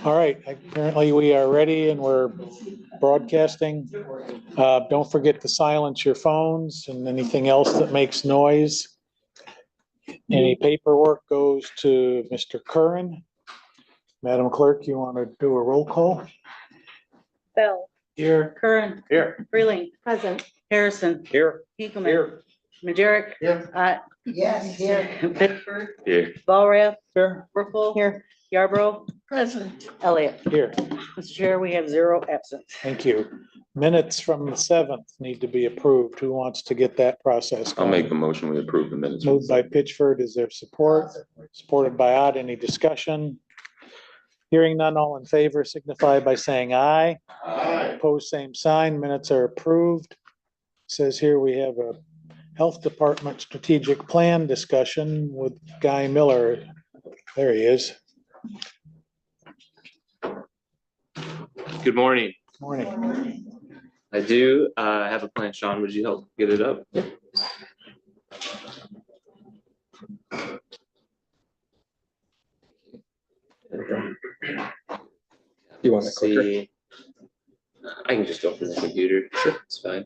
All right, apparently we are ready and we're broadcasting. Don't forget to silence your phones and anything else that makes noise. Any paperwork goes to Mr. Curran. Madam Clerk, you want to do a roll call? Bell. Here. Curran. Here. Freeling. Present. Harrison. Here. Hinkleman. Here. Majerick. Here. Yes, here. Bickford. Here. Ballrath. Here. Burkle. Here. Yarborough. Present. Elliott. Here. Mr. Chair, we have 0 absent. Thank you. Minutes from the 7th need to be approved. Who wants to get that process I'll going? make a motion, we approve the minutes. Moved by Pitchford. Is there support? Supported by Ott. Any discussion? Hearing none, all in favor signify by saying aye. Aye. Opposed, same sign. Minutes are approved. Says here we have a Health Department strategic plan discussion with Guy Miller. There he is. Good morning. Morning. I do have a plan. Sean, would you help get it up? You want Let's see. I can just go from the computer. Sure, it's fine.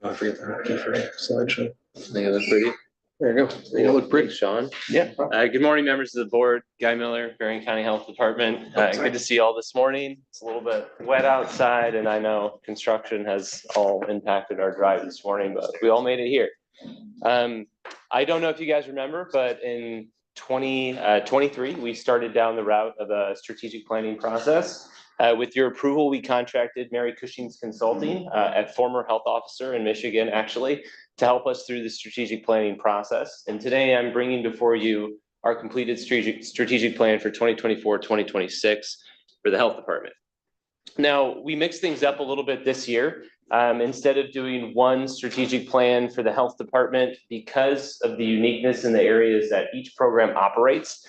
I forget the hotkey for slideshow. I think I look pretty. There you go. You look pretty. Thanks, Sean. Yeah. Good morning, members of the board. Guy Miller, Berrien County Health Department. Good to see you all this morning. It's a little bit wet outside, and I know construction has all impacted our drive this morning, but we all made it here. I don't know if you guys remember, but in 2023, we started down the route of a strategic planning process. With your approval, we contracted Mary Cushing's Consulting, a former health officer in Michigan, actually, to help us through the strategic planning process. And today I'm bringing before you our completed strategic plan for 2024-2026 for the health department. Now, we mixed things up a little bit this year. Instead of doing one strategic plan for the health department, because of the uniqueness in the areas that each program operates,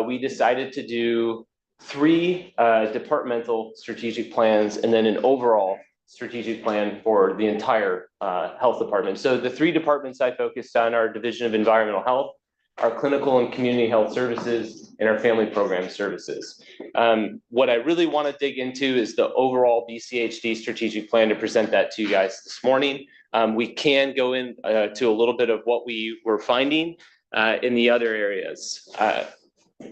we decided to do 3 departmental strategic plans and then an overall strategic plan for the entire health department. So the 3 departments I focused on are Division of Environmental Health, our Clinical and Community Health Services, and our Family Program Services. What I really want to dig into is the overall BCHD strategic plan to present that to you guys this morning. We can go in to a little bit of what we were finding in the other areas.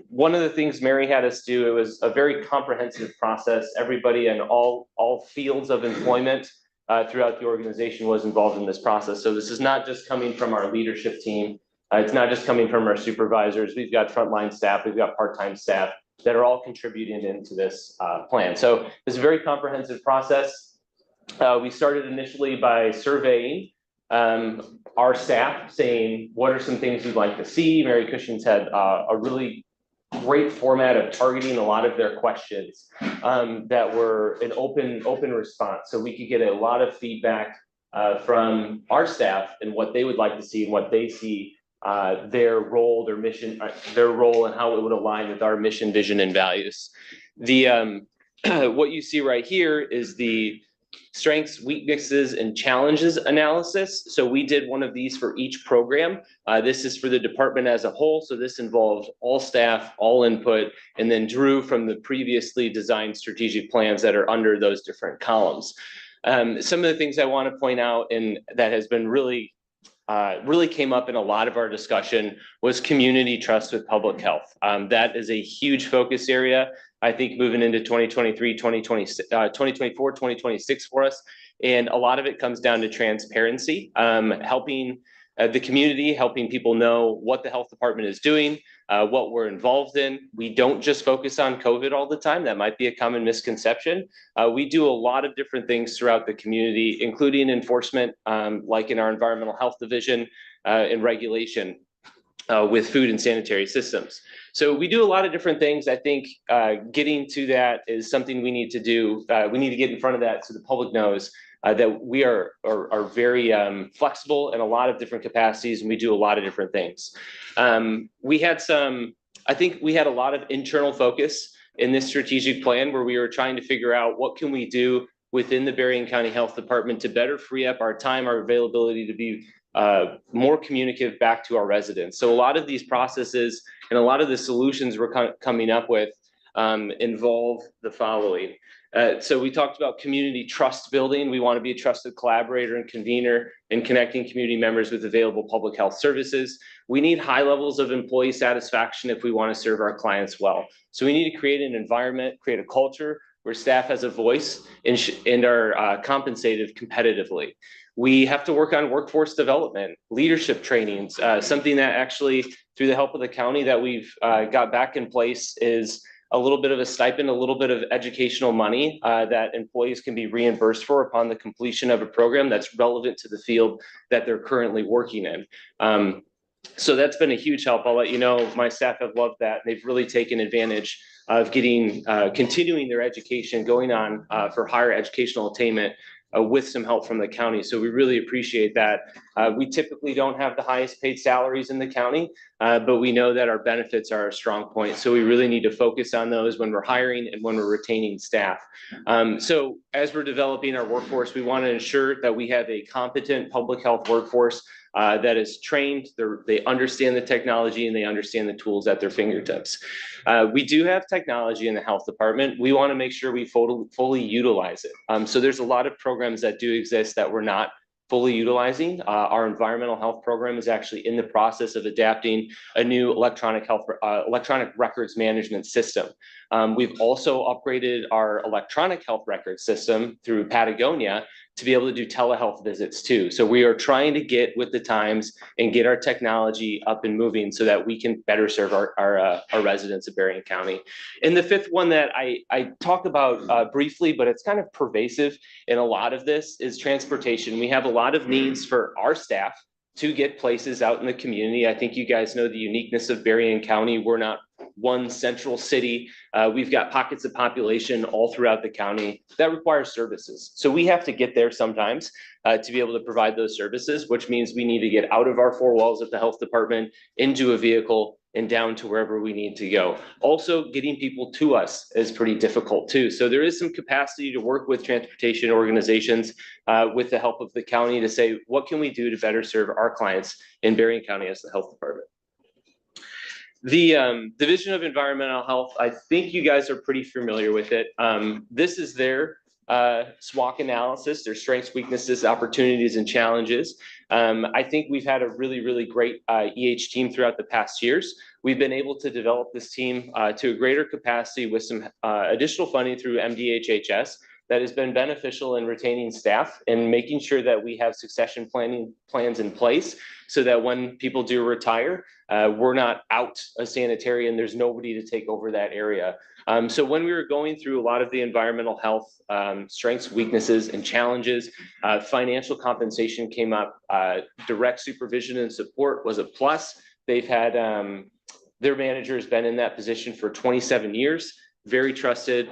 One of the things Mary had us do, it was a very comprehensive process. Everybody in all fields of employment throughout the organization was involved in this process. So this is not just coming from our leadership team. It's not just coming from our supervisors. We've got frontline staff, we've got part-time staff that are all contributing into this plan. So it's a very comprehensive process. We started initially by surveying our staff, saying, what are some things we'd like to see? Mary Cushing's had a really great format of targeting a lot of their questions that were an open response. So we could get a lot of feedback from our staff and what they would like to see and what they see their role, their mission, their role and how it would align with our mission, vision, and values. The what you see right here is the strengths, weaknesses, and challenges analysis. So we did one of these for each program. This is for the department as a whole. So this involved all staff, all input, and then drew from the previously designed strategic plans that are under those different columns. Some of the things I want to point out, and that has been really came up in a lot of our discussion, was community trust with public health. That is a huge focus area, I think, moving into 2023, 2024, 2026 for us. And a lot of it comes down to transparency, helping the community, helping people know what the health department is doing, what we're involved in. We don't just focus on COVID all the time. That might be a common misconception. We do a lot of different things throughout the community, including enforcement, like in our environmental health division and regulation with food and sanitary systems. So we do a lot of different things. I think getting to that is something we need to do. We need to get in front of that so the public knows that we are very flexible in a lot of different capacities, and we do a lot of different things. I think we had a lot of internal focus in this strategic plan where we were trying to figure out what can we do within the Berrien County Health Department to better free up our time, our availability to be more communicative back to our residents. So a lot of these processes and a lot of the solutions we're coming up with involve the following. So we talked about community trust building. We want to be a trusted collaborator and convener in connecting community members with available public health services. We need high levels of employee satisfaction if we want to serve our clients well. So we need to create an environment, create a culture where staff has a voice and are compensated competitively. We have to work on workforce development, leadership trainings, something that actually, through the help of the county that we've got back in place, is a little bit of a stipend, a little bit of educational money that employees can be reimbursed for upon the completion of a program that's relevant to the field that they're currently working in. So that's been a huge help. I'll let you know, my staff have loved that. They've really taken advantage of getting, continuing their education, going on for higher educational attainment with some help from the county. So we really appreciate that. We typically don't have the highest paid salaries in the county, but we know that our benefits are a strong point. So we really need to focus on those when we're hiring and when we're retaining staff. So as we're developing our workforce, we want to ensure that we have a competent public health workforce that is trained, they understand the technology and they understand the tools at their fingertips. We do have technology in the health department. We want to make sure we fully utilize it. So there's a lot of programs that do exist that we're not fully utilizing. Our environmental health program is actually in the process of adapting a new electronic records management system. We've also upgraded our electronic health record system through Patagonia to be able to do telehealth visits too. So we are trying to get with the times and get our technology up and moving so that we can better serve our residents of Berrien County. And the fifth one that I talk about briefly, but it's kind of pervasive in a lot of this, is transportation. We have a lot of needs for our staff to get places out in the community. I think you guys know the uniqueness of Berrien County. We're not one central city. We've got pockets of population all throughout the county that require services. So we have to get there sometimes to be able to provide those services, which means we need to get out of our four walls at the health department, into a vehicle, and down to wherever we need to go. Also, getting people to us is pretty difficult too. So there is some capacity to work with transportation organizations with the help of the county to say, what can we do to better serve our clients in Berrien County as the health department? The Division of Environmental Health, I think you guys are pretty familiar with it. This is their SWOT analysis, their strengths, weaknesses, opportunities, and challenges. I think we've had a really great team throughout the past years. We've been able to develop this team to a greater capacity with some additional funding through MDHHS that has been beneficial in retaining staff and making sure that we have succession planning plans in place so that when people do retire, we're not out a sanitarian, there's nobody to take over that area. So when we were going through a lot of the environmental health strengths, weaknesses, and challenges, financial compensation came up. Direct supervision and support was a plus. They've had, their manager has been in that position for 27 years, very trusted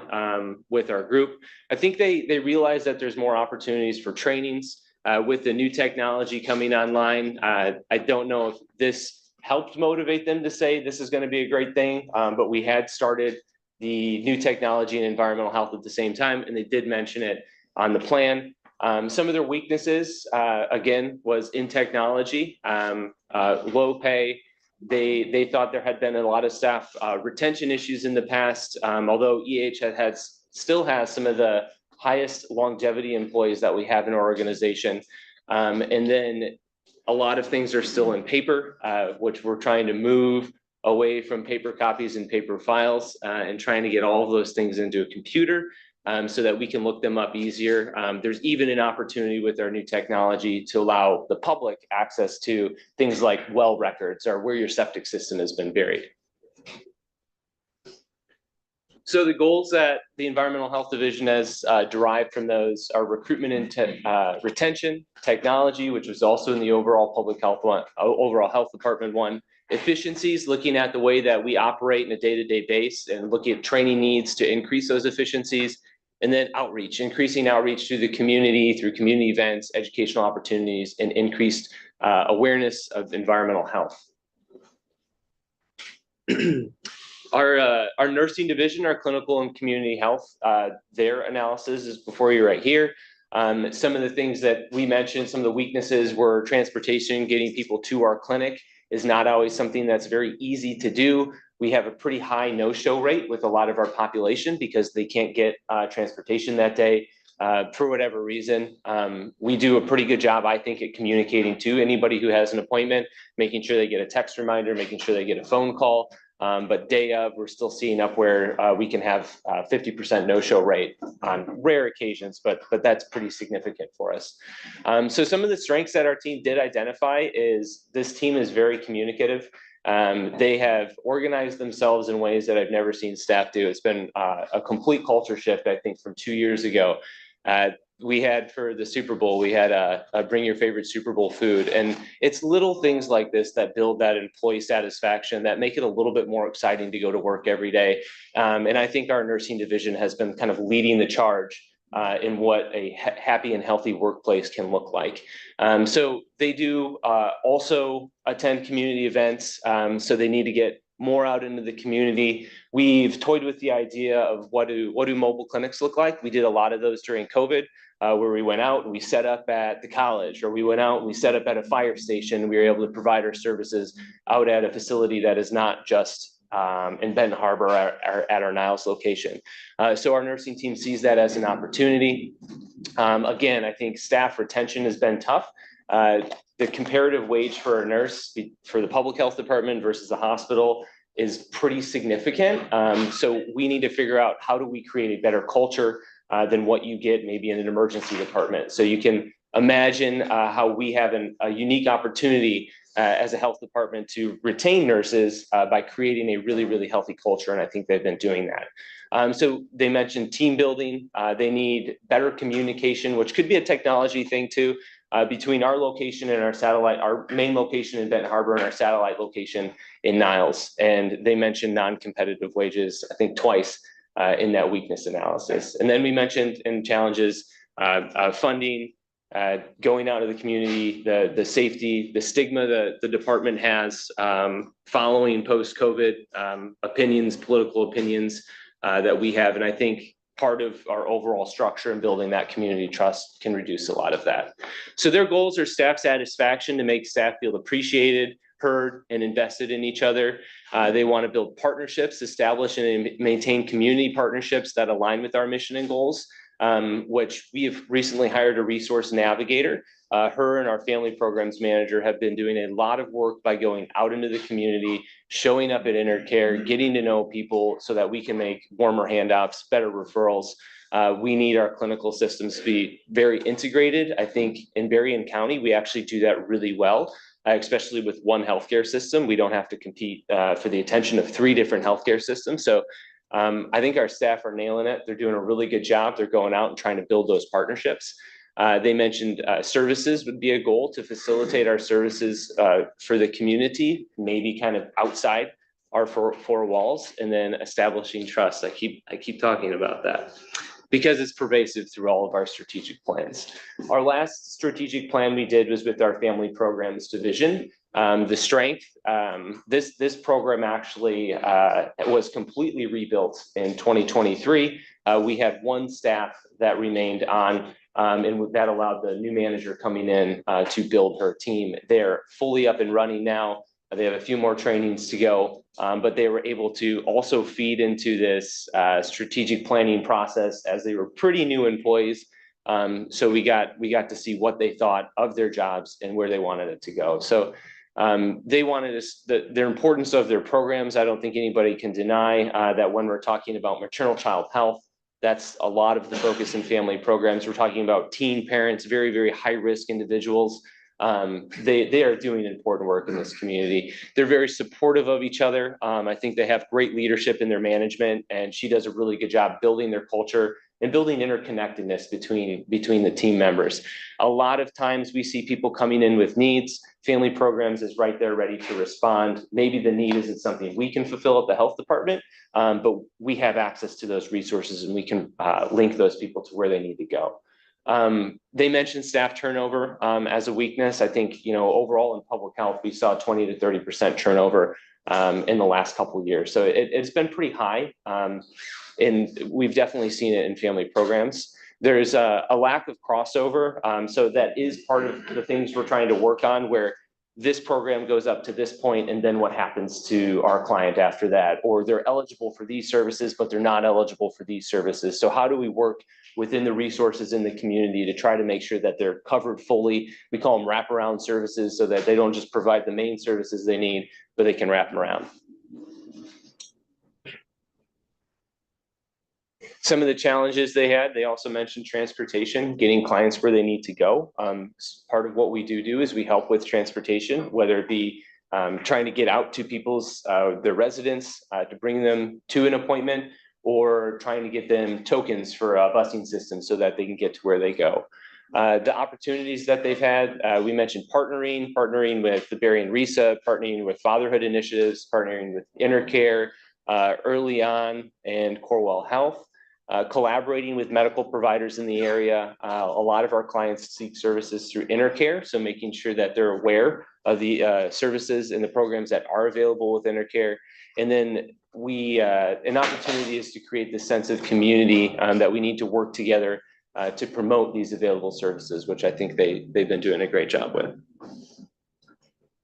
with our group. I think they realize that there's more opportunities for trainings with the new technology coming online. I don't know if this helped motivate them to say this is going to be a great thing, but we had started the new technology and environmental health at the same time, and they did mention it on the plan. Some of their weaknesses, again, was in technology, low pay. They thought there had been a lot of staff retention issues in the past, although still has some of the highest longevity employees that we have in our organization. And then a lot of things are still in paper, which we're trying to move away from paper copies and paper files and trying to get all of those things into a computer so that we can look them up easier. There's even an opportunity with our new technology to allow the public access to things like well records or where your septic system has been buried. So the goals that the Environmental Health Division has derived from those are recruitment and retention, technology, which was also in the overall public health one, overall health department one, efficiencies, looking at the way that we operate in a day-to-day base and looking at training needs to increase those efficiencies, and then outreach, increasing outreach to the community through community events, educational opportunities, and increased awareness of environmental health. Our nursing division, our clinical and community health, their analysis is before you right here. Some of the things that we mentioned, some of the weaknesses were transportation, getting people to our clinic is not always something that's very easy to do. We have a pretty high no-show rate with a lot of our population because they can't get transportation that day for whatever reason. We do a pretty good job, I think, at communicating to anybody who has an appointment, making sure they get a text reminder, making sure they get a phone call. But day of, we're still seeing up where we can have 50% no-show rate on rare occasions, but that's pretty significant for us. So some of the strengths that our team did identify is this team is very communicative. They have organized themselves in ways that I've never seen staff do. It's been a complete culture shift, I think, from 2 years ago. We had for the Super Bowl, we had a bring your favorite Super Bowl food. And it's little things like this that build that employee satisfaction, that make it a little bit more exciting to go to work every day. And I think our nursing division has been kind of leading the charge in what a happy and healthy workplace can look like. So they do also attend community events. So they need to get more out into the community. We've toyed with the idea of what do mobile clinics look like. We did a lot of those during COVID, where we went out and we set up at the college, or we went out and we set up at a fire station. We were able to provide our services out at a facility that is not just in Benton Harbor at our Niles location. So our nursing team sees that as an opportunity. Again, I think staff retention has been tough. The comparative wage for a nurse for the public health department versus the hospital is pretty significant. So we need to figure out, how do we create a better culture than what you get maybe in an emergency department. So you can imagine how we have a unique opportunity as a health department to retain nurses by creating a really, really healthy culture. And I think they've been doing that. So they mentioned team building. They need better communication, which could be a technology thing too, between our location and our main location in Benton Harbor and our satellite location in Niles. And they mentioned non-competitive wages, I think twice in that weakness analysis. And then we mentioned in challenges, funding, going out of the community, the safety, the stigma that the department has following post-COVID political opinions that we have. And I think part of our overall structure and building that community trust can reduce a lot of that. So their goals are staff satisfaction, to make staff feel appreciated, heard, and invested in each other. They want to build partnerships, establish and maintain community partnerships that align with our mission and goals, which we have recently hired a resource navigator. Her and our family programs manager have been doing a lot of work by going out into the community, showing up at InterCare, getting to know people so that we can make warmer handoffs, better referrals. We need our clinical systems to be very integrated. I think in Berrien County, we actually do that really well, especially with one healthcare system. We don't have to compete for the attention of 3 different healthcare systems. So I think our staff are nailing it. They're doing a really good job. They're going out and trying to build those partnerships. They mentioned services would be a goal, to facilitate our services for the community, maybe kind of outside our four walls, and then establishing trust. I keep talking about that because it's pervasive through all of our strategic plans. Our last strategic plan we did was with our family programs division. The strength, this program actually was completely rebuilt in 2023. We had 1 staff that remained on, and that allowed the new manager coming in to build her team. They're fully up and running now. They have a few more trainings to go, but they were able to also feed into this strategic planning process as they were pretty new employees. So we got to see what they thought of their jobs and where they wanted it to go. So they wanted us, their importance of their programs. I don't think anybody can deny that when we're talking about maternal child health, that's a lot of the focus in family programs. We're talking about teen parents, very, very high risk individuals. They are doing important work in this community. They're very supportive of each other. I think they have great leadership in their management, and she does a really good job building their culture and building interconnectedness between the team members. A lot of times we see people coming in with needs. Family programs is right there ready to respond. Maybe the need isn't something we can fulfill at the health department, but we have access to those resources and we can link those people to where they need to go. They mentioned staff turnover as a weakness. I think, overall in public health, we saw 20 to 30% turnover in the last couple of years. So it's been pretty high. And we've definitely seen it in family programs. There's a lack of crossover. So that is part of the things we're trying to work on, where this program goes up to this point, and then what happens to our client after that? Or they're eligible for these services, but they're not eligible for these services. So how do we work within the resources in the community to try to make sure that they're covered fully? We call them wraparound services, so that they don't just provide the main services they need, but they can wrap them around. Some of the challenges they had, they also mentioned transportation, getting clients where they need to go. Part of what we do is we help with transportation, whether it be trying to get out to people's, their residents, to bring them to an appointment, or trying to get them tokens for a busing system so that they can get to where they go. The opportunities that they've had, we mentioned partnering with the Berrien RESA, partnering with fatherhood initiatives, partnering with InterCare, Early On, and Corewell Health. Collaborating with medical providers in the area. A lot of our clients seek services through InterCare, so making sure that they're aware of the services and the programs that are available with InterCare. And then an opportunity is to create this sense of community that we need to work together to promote these available services, which I think they've been doing a great job with.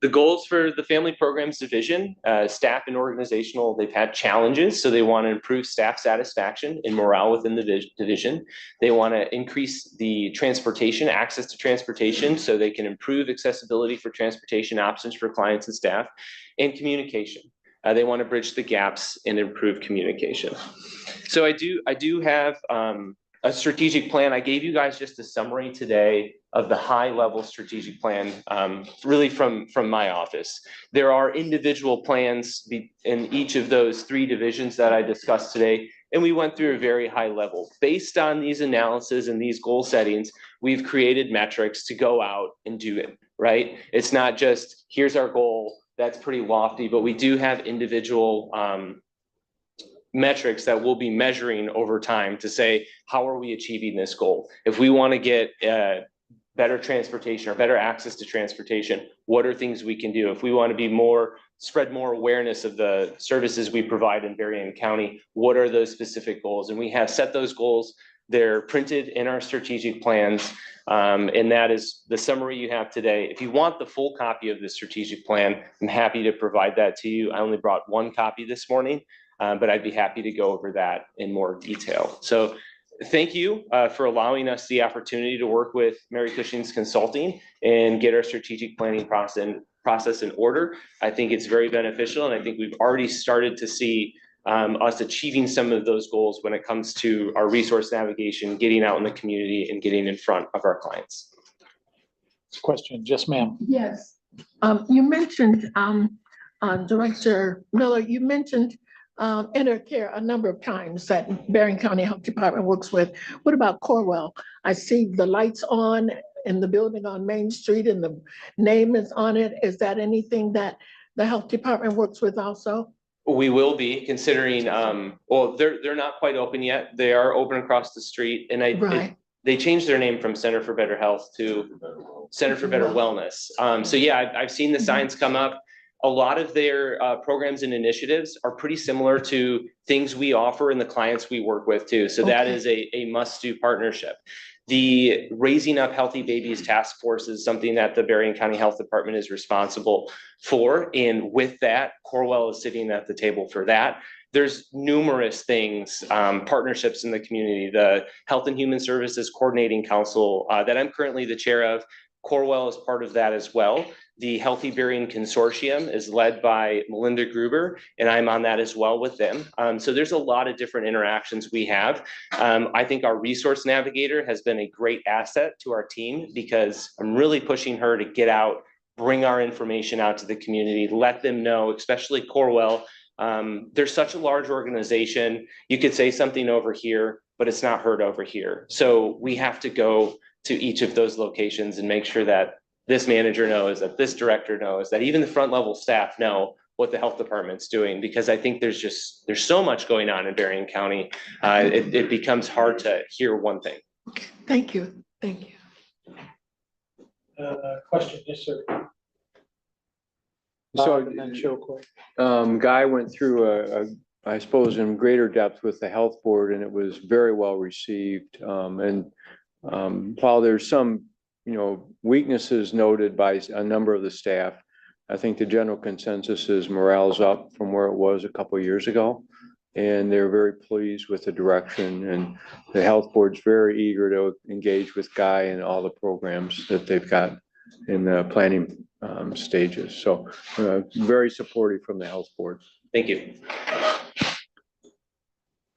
The goals for the Family Programs Division, staff and organizational, they've had challenges, so they want to improve staff satisfaction and morale within the division. They want to increase the transportation, access to transportation, so they can improve accessibility for transportation options for clients and staff, and communication. They want to bridge the gaps and improve communication. So I do have a strategic plan. I gave you guys just a summary today of the high-level strategic plan, really from my office. There are individual plans in each of those 3 divisions that I discussed today, and we went through a very high level. Based on these analysis and these goal settings, we've created metrics to go out and do it, right? It's not just, here's our goal, that's pretty lofty, but we do have individual metrics that we'll be measuring over time to say, how are we achieving this goal? If we want to get better transportation or better access to transportation, what are things we can do? If we want to be spread more awareness of the services we provide in Berrien County, what are those specific goals? And we have set those goals. They're printed in our strategic plans. And that is the summary you have today. If you want the full copy of the strategic plan, I'm happy to provide that to you. I only brought 1 copy this morning. But I'd be happy to go over that in more detail. So thank you for allowing us the opportunity to work with Mary Cushing's Consulting and get our strategic planning process in order. I think it's very beneficial, and I think we've already started to see us achieving some of those goals when it comes to our resource navigation, getting out in the community, and getting in front of our clients. Question, yes, ma'am. Yes, you mentioned, Director Miller, you mentioned InterCare a number of times that Berrien County Health Department works with. What about Corewell? I see the lights on in the building on Main Street and the name is on it. Is that anything that the health department works with also? We will be considering, well, they're not quite open yet. They are open across the street, and they changed their name from Center for Better Health to Center for Better Wellness. So yeah, I've seen the signs come up. A lot of their programs and initiatives are pretty similar to things we offer and the clients we work with too. So that is a must-do partnership. The Raising Up Healthy Babies Task Force is something that the Berrien County Health Department is responsible for. And with that, Corewell is sitting at the table for that. There's numerous things, partnerships in the community. The Health and Human Services Coordinating Council that I'm currently the chair of, Corewell is part of that as well. The Healthy Berrien Consortium is led by Melinda Gruber, and I'm on that as well with them. So there's a lot of different interactions we have. I think our resource navigator has been a great asset to our team because I'm really pushing her to get out, bring our information out to the community, let them know, especially Corewell. They're such a large organization. You could say something over here, but it's not heard over here. So we have to go to each of those locations and make sure that this manager knows, that this director knows, that even the front level staff know what the health department's doing, because I think there's so much going on in Berrien County. It becomes hard to hear one thing. Thank you. Thank you. Question, yes, sir. So And then show quick. Guy went through a I suppose, in greater depth with the health board, and it was very well received. While there's some, weaknesses noted by a number of the staff, I think the general consensus is morale's up from where it was a couple of years ago. And they're very pleased with the direction, and the health board's very eager to engage with Guy and all the programs that they've got in the planning stages. So very supportive from the health board. Thank you.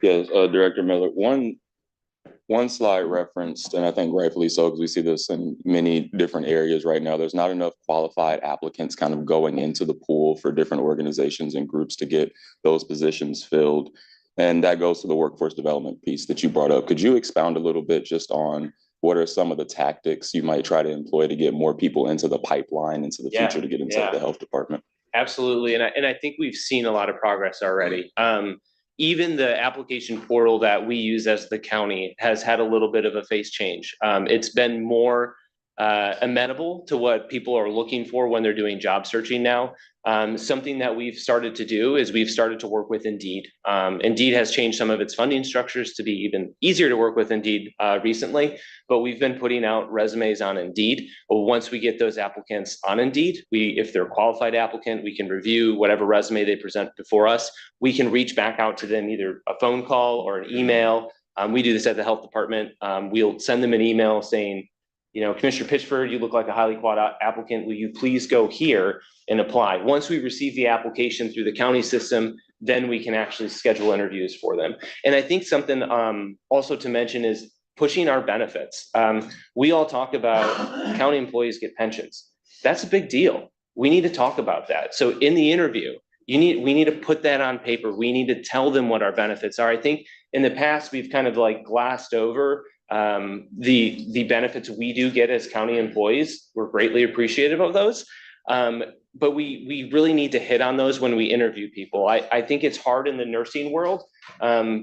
Yes, Director Miller, one slide referenced, and I think rightfully so, because we see this in many different areas right now. There's not enough qualified applicants kind of going into the pool for different organizations and groups to get those positions filled. And that goes to the workforce development piece that you brought up. Could you expound a little bit just on what are some of the tactics you might try to employ to get more people into the pipeline, into the future, to get inside the health department? Absolutely. And I think we've seen a lot of progress already. Even the application portal that we use as the county has had a little bit of a face change. It's been more amenable to what people are looking for when they're doing job searching now. Something that we've started to do is we've started to work with Indeed. Indeed has changed some of its funding structures to be even easier to work with Indeed recently, but we've been putting out resumes on Indeed. Once we get those applicants on Indeed, if they're a qualified applicant, we can review whatever resume they present before us. We can reach back out to them, either a phone call or an email. We do this at the health department. We'll send them an email saying, Commissioner Pitchford, you look like a highly qualified applicant. Will you please go here and apply? Once we receive the application through the county system, then we can actually schedule interviews for them. And I think something also to mention is pushing our benefits. We all talk about county employees get pensions. That's a big deal. We need to talk about that. So in the interview, we need to put that on paper. We need to tell them what our benefits are. I think in the past, we've kind of like glassed over the benefits we do get as county employees. We're greatly appreciative of those. But we really need to hit on those when we interview people. I think it's hard in the nursing world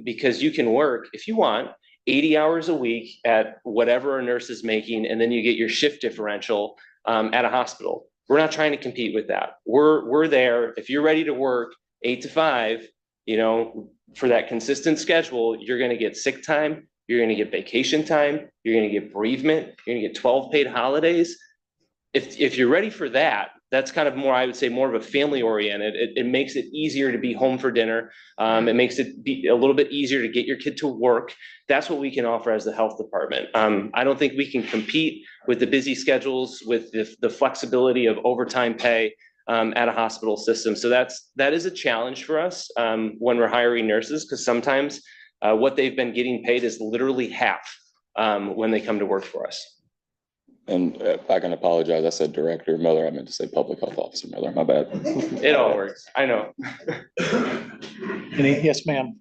because you can work, if you want, 80 hours a week at whatever a nurse is making, and then you get your shift differential at a hospital. We're not trying to compete with that. We're there. If you're ready to work 8 to 5, for that consistent schedule, you're going to get sick time. You're going to get vacation time. You're going to get bereavement. You're going to get 12 paid holidays. If you're ready for that, that's kind of more, I would say, more of a family oriented. It makes it easier to be home for dinner. It makes it be a little bit easier to get your kid to work. That's what we can offer as the health department. I don't think we can compete with the busy schedules, with the flexibility of overtime pay at a hospital system. So that is a challenge for us when we're hiring nurses, because sometimes what they've been getting paid is literally half when they come to work for us. And I can apologize. I said Director Miller. I meant to say Public Health Officer Miller. My bad. It all works. I know. Yes, ma'am.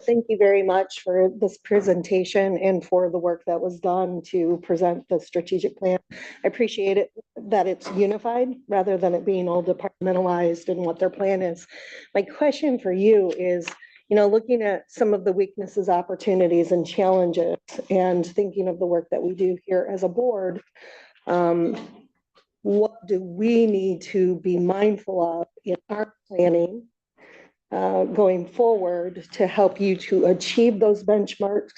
Thank you very much for this presentation and for the work that was done to present the strategic plan. I appreciate it that it's unified rather than it being all departmentalized and what their plan is. My question for you is, looking at some of the weaknesses, opportunities, and challenges, and thinking of the work that we do here as a board, what do we need to be mindful of in our planning going forward to help you to achieve those benchmarks,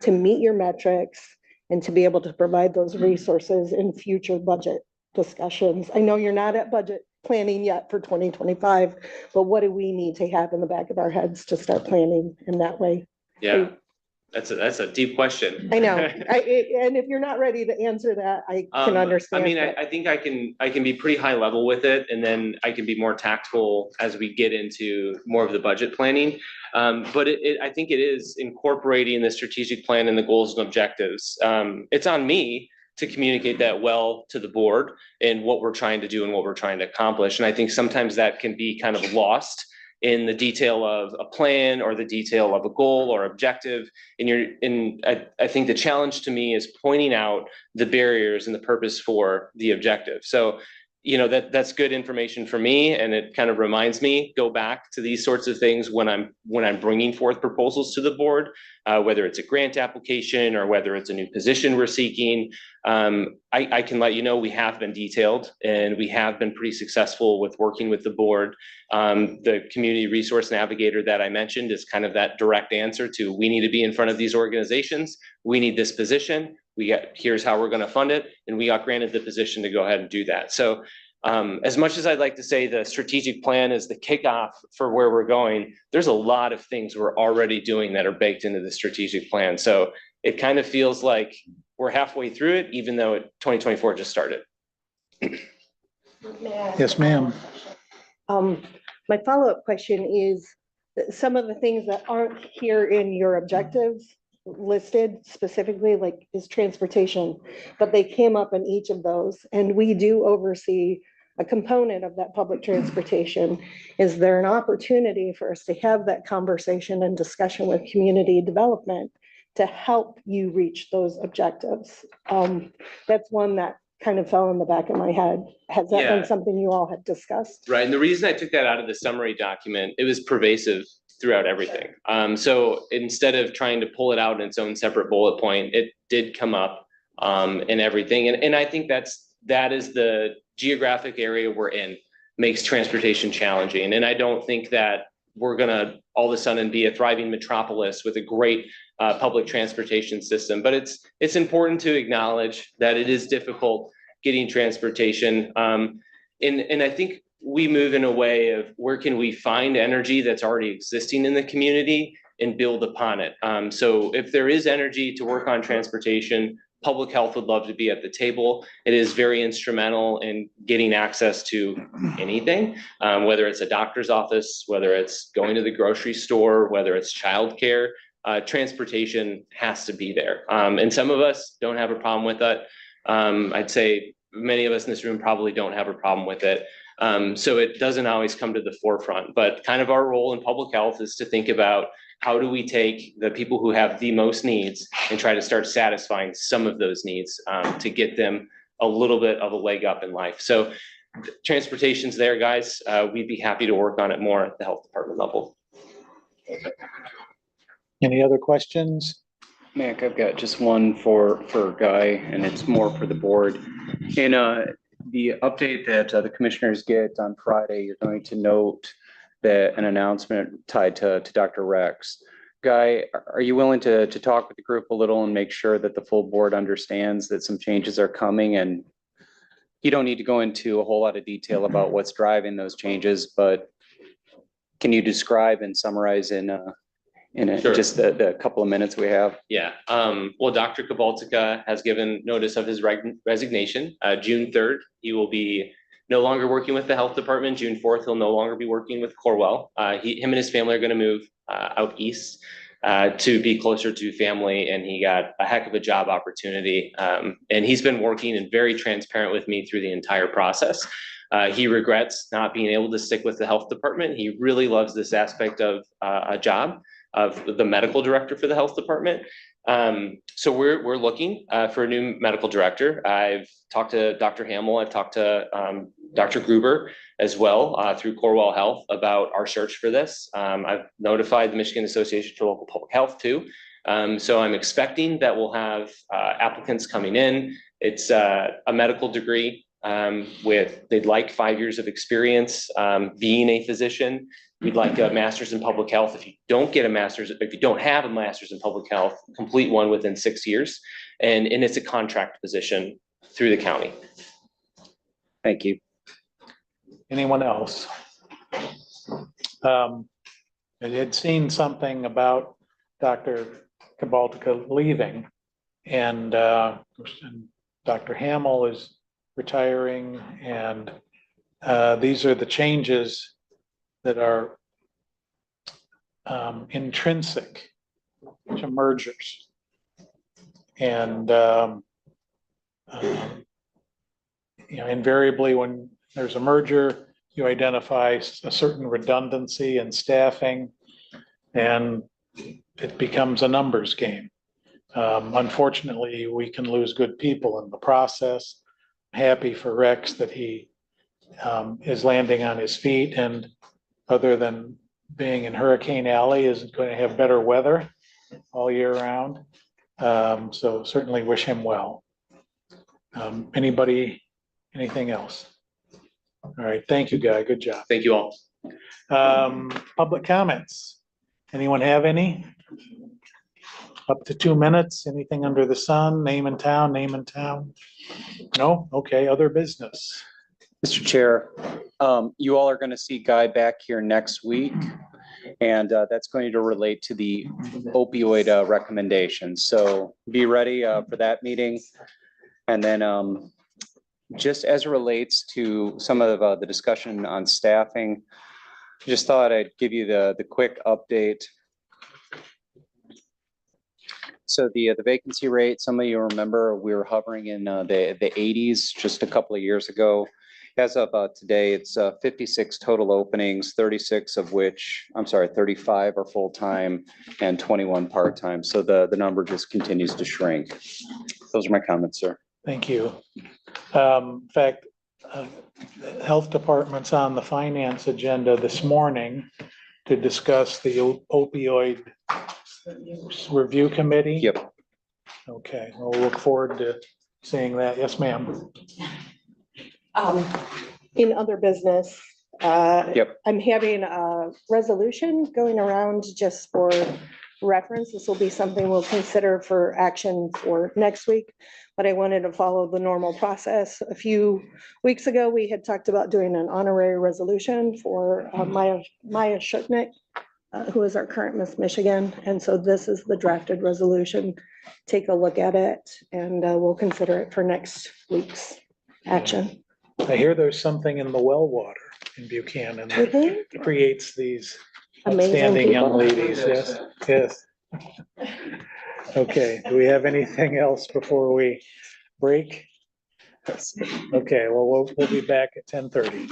to meet your metrics, and to be able to provide those resources in future budget discussions? I know you're not at budget planning yet for 2025, but what do we need to have in the back of our heads to start planning in that way? Yeah, that's a deep question. I know. And if you're not ready to answer that, I can understand. I mean, I think I can be pretty high level with it, and then I can be more tactful as we get into more of the budget planning. But I think it is incorporating the strategic plan and the goals and objectives. It's on me to communicate that well to the board and what we're trying to do and what we're trying to accomplish. And I think sometimes that can be kind of lost in the detail of a plan or the detail of a goal or objective. And I think the challenge to me is pointing out the barriers and the purpose for the objective. So that's good information for me, and it kind of reminds me, go back to these sorts of things when I'm bringing forth proposals to the board, whether it's a grant application or whether it's a new position we're seeking. I can let you know we have been detailed, and we have been pretty successful with working with the board. The community resource navigator that I mentioned is kind of that direct answer to, we need to be in front of these organizations. We need this position. Here's how we're going to fund it. And we got granted the position to go ahead and do that. So as much as I'd like to say the strategic plan is the kickoff for where we're going, there's a lot of things we're already doing that are baked into the strategic plan. So it kind of feels like we're halfway through it, even though 2024 just started. Yes, ma'am. My follow-up question is, some of the things that aren't here in your objectives listed specifically, like, is transportation, but they came up in each of those, and we do oversee a component of that public transportation. Is there an opportunity for us to have that conversation and discussion with community development to help you reach those objectives? That's one that kind of fell in the back of my head. Has that been something you all had discussed? Right, and the reason I took that out of the summary document, it was pervasive throughout everything. So instead of trying to pull it out in its own separate bullet point, it did come up in everything. And I think that is the geographic area we're in, makes transportation challenging. And I don't think that we're gonna all of a sudden be a thriving metropolis with a great public transportation system. But it's important to acknowledge that it is difficult getting transportation. And I think we move in a way of, where can we find energy that's already existing in the community and build upon it. So if there is energy to work on transportation, public health would love to be at the table. It is very instrumental in getting access to anything, whether it's a doctor's office, whether it's going to the grocery store, whether it's childcare. Transportation has to be there. And some of us don't have a problem with that. I'd say many of us in this room probably don't have a problem with it. So it doesn't always come to the forefront, but kind of our role in public health is to think about, how do we take the people who have the most needs and try to start satisfying some of those needs to get them a little bit of a leg up in life. So transportation's there, guys. We'd be happy to work on it more at the health department level. Any other questions? Mac, I've got just one for Guy, and it's more for the board. In the update that the commissioners get on Friday, you're going to note that an announcement tied to Dr. Rex. Guy, are you willing to talk with the group a little and make sure that the full board understands that some changes are coming? And you don't need to go into a whole lot of detail about what's driving those changes, but can you describe and summarize in Sure. just the couple of minutes we have? Yeah. Well, Dr. Kabaltika has given notice of his resignation. June 3rd, he will be no longer working with the health department. June 4th, he'll no longer be working with Corewell. Him and his family are going to move out east to be closer to family, and he got a heck of a job opportunity. And he's been working and very transparent with me through the entire process. He regrets not being able to stick with the health department. He really loves this aspect of a job of the medical director for the health department. So we're looking for a new medical director. I've talked to Dr. Hamill. I've talked to Dr. Gruber as well through Corewell Health about our search for this. I've notified the Michigan Association for Local Public Health too. So I'm expecting that we'll have applicants coming in. It's a medical degree they'd like 5 years of experience being a physician. We'd like a master's in public health. If you don't have a master's in public health, complete one within 6 years. And it's a contract position through the county. Thank you. Anyone else? I had seen something about Dr. Kabaltika leaving, and Dr. Hamill is retiring, and these are the changes that are intrinsic to mergers. And invariably when there's a merger, you identify a certain redundancy in staffing, and it becomes a numbers game. Unfortunately, we can lose good people in the process. I'm happy for Rex that he is landing on his feet, and other than being in Hurricane Alley, is going to have better weather all year round. So certainly wish him well. Anybody, anything else? All right, thank you, Guy. Good job. Thank you all. Public comments. Anyone have any? Up to 2 minutes, anything under the sun, name and town, name and town? No? Okay, other business. Mr. Chair, you all are going to see Guy back here next week. And that's going to relate to the opioid recommendations. So be ready for that meeting. And then just as it relates to some of the discussion on staffing, just thought I'd give you the quick update. So the vacancy rate, some of you remember we were hovering in the 80s just a couple of years ago. As of today, it's 56 total openings, 35 are full-time and 21 part-time. So the number just continues to shrink. Those are my comments, sir. Thank you. In fact, the health department's on the finance agenda this morning to discuss the opioid review committee. Yep. Okay, we'll look forward to seeing that. Yes, ma'am. In other business, Yep. I'm having a resolution going around just for reference. This will be something we'll consider for action for next week, but I wanted to follow the normal process. A few weeks ago, we had talked about doing an honorary resolution for Maya Shutnick, who is our current Miss Michigan. And so this is the drafted resolution. Take a look at it and we'll consider it for next week's action. I hear there's something in the well water in Buchanan that Mhm. creates these Amazing outstanding young people. ladies. Yes, yes. Okay, do we have anything else before we break? Okay, well, we'll be back at 10:30.